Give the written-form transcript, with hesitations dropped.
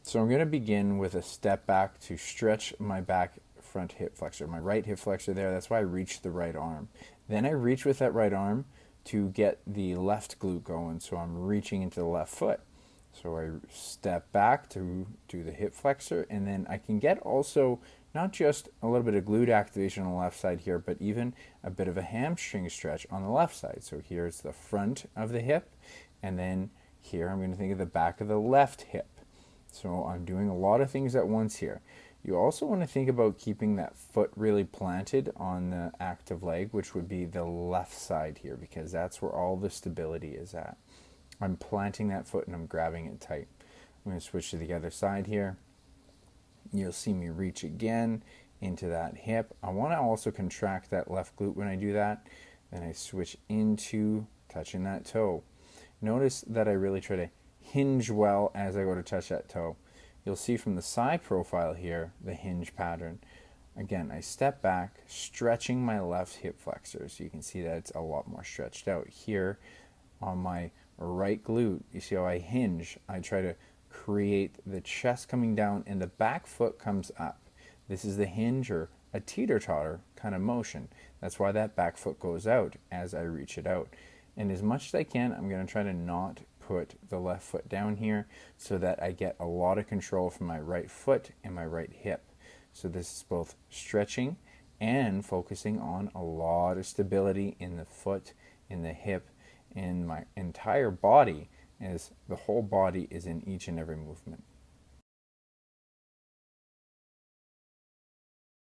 So I'm going to begin with a step back to stretch my back front hip flexor, my right hip flexor there. That's why I reach the right arm. Then I reach with that right arm to get the left glute going. So I'm reaching into the left foot. So I step back to do the hip flexor, and then I can get also not just a little bit of glute activation on the left side here, but even a bit of a hamstring stretch on the left side. So here's the front of the hip, and then here I'm going to think of the back of the left hip. So I'm doing a lot of things at once here. You also want to think about keeping that foot really planted on the active leg, which would be the left side here, because that's where all the stability is at. I'm planting that foot and I'm grabbing it tight. I'm going to switch to the other side here. You'll see me reach again into that hip. I want to also contract that left glute when I do that. Then I switch into touching that toe. Notice that I really try to hinge well as I go to touch that toe. You'll see from the side profile here the hinge pattern. Again, I step back, stretching my left hip flexor, so you can see that it's a lot more stretched out. Here on my right glute, you see how I hinge. I try to create the chest coming down and the back foot comes up. This is the hinge or a teeter-totter kind of motion. That's why that back foot goes out as I reach it out. And as much as I can, I'm going to try to not put the left foot down here so that I get a lot of control from my right foot and my right hip. So this is both stretching and focusing on a lot of stability in the foot, in the hip, in my entire body, as the whole body is in each and every movement.